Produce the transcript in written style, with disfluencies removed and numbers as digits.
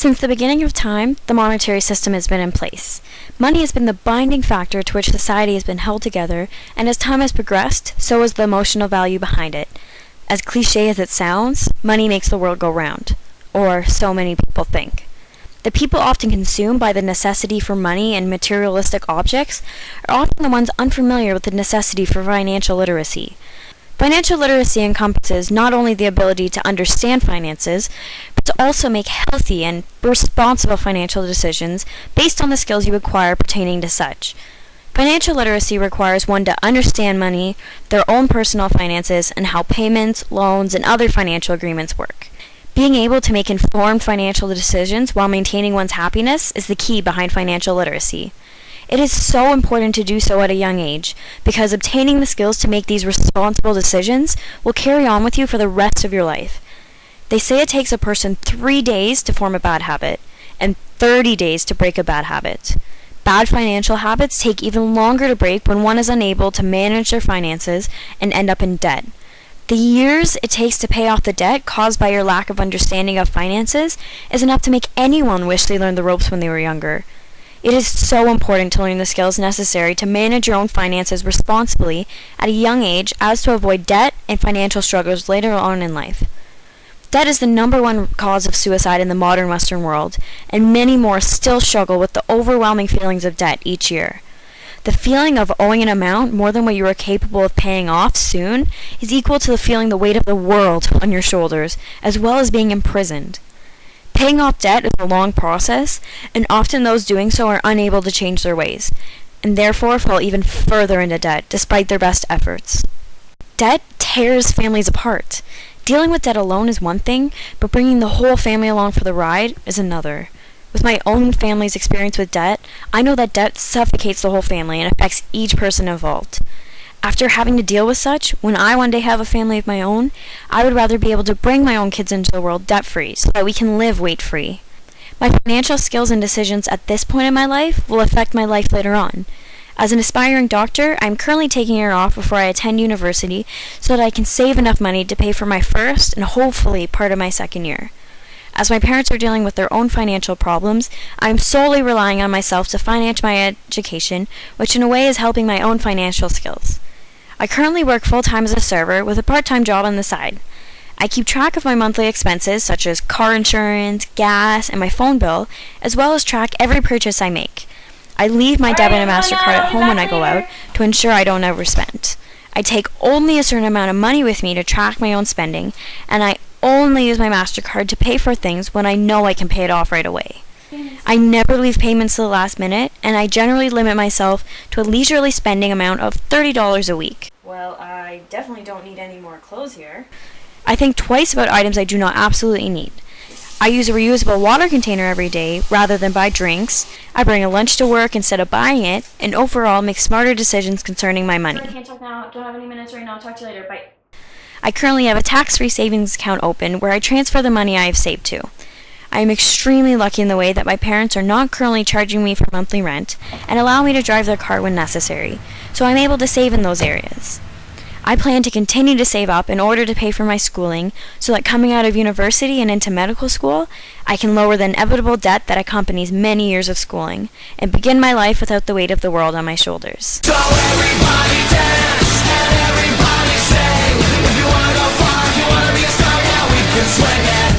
Since the beginning of time, the monetary system has been in place. Money has been the binding factor to which society has been held together, and as time has progressed, so has the emotional value behind it. As cliché as it sounds, money makes the world go round. Or so many people think. The people often consumed by the necessity for money and materialistic objects are often the ones unfamiliar with the necessity for financial literacy. Financial literacy encompasses not only the ability to understand finances, but to also make healthy and responsible financial decisions based on the skills you acquire pertaining to such. Financial literacy requires one to understand money, their own personal finances, and how payments, loans, and other financial agreements work. Being able to make informed financial decisions while maintaining one's happiness is the key behind financial literacy. It is so important to do so at a young age, because obtaining the skills to make these responsible decisions will carry on with you for the rest of your life. They say it takes a person 3 days to form a bad habit, and 30 days to break a bad habit. Bad financial habits take even longer to break when one is unable to manage their finances and end up in debt. The years it takes to pay off the debt caused by your lack of understanding of finances is enough to make anyone wish they learned the ropes when they were younger. It is so important to learn the skills necessary to manage your own finances responsibly at a young age as to avoid debt and financial struggles later on in life. Debt is the #1 cause of suicide in the modern Western world, and many more still struggle with the overwhelming feelings of debt each year. The feeling of owing an amount more than what you are capable of paying off soon is equal to the feeling the weight of the world on your shoulders, as well as being imprisoned. Paying off debt is a long process, and often those doing so are unable to change their ways, and therefore fall even further into debt despite their best efforts. Debt tears families apart. Dealing with debt alone is one thing, but bringing the whole family along for the ride is another. With my own family's experience with debt, I know that debt suffocates the whole family and affects each person involved. After having to deal with such, when I one day have a family of my own, I would rather be able to bring my own kids into the world debt-free so that we can live weight-free. My financial skills and decisions at this point in my life will affect my life later on. As an aspiring doctor, I am currently taking a year off before I attend university so that I can save enough money to pay for my first and hopefully part of my second year. As my parents are dealing with their own financial problems, I am solely relying on myself to finance my education, which in a way is helping my own financial skills. I currently work full-time as a server with a part-time job on the side. I keep track of my monthly expenses such as car insurance, gas, and my phone bill, as well as track every purchase I make. I leave my debit and MasterCard at home when I go out to ensure I don't overspend. I take only a certain amount of money with me to track my own spending, and I only use my MasterCard to pay for things when I know I can pay it off right away. I never leave payments to the last minute, and I generally limit myself to a leisurely spending amount of $30 a week. Well, I definitely don't need any more clothes here. I think twice about items I do not absolutely need. I use a reusable water container every day rather than buy drinks. I bring a lunch to work instead of buying it, and overall make smarter decisions concerning my money. I can't talk now. Don't have any minutes right now. Talk to you later. Bye. I currently have a tax-free savings account open where I transfer the money I have saved to. I am extremely lucky in the way that my parents are not currently charging me for monthly rent and allow me to drive their car when necessary, so I'm able to save in those areas. I plan to continue to save up in order to pay for my schooling so that coming out of university and into medical school, I can lower the inevitable debt that accompanies many years of schooling and begin my life without the weight of the world on my shoulders. So everybody dance and everybody sing. If you wanna go far, if you wanna be a star, yeah, we can swing it.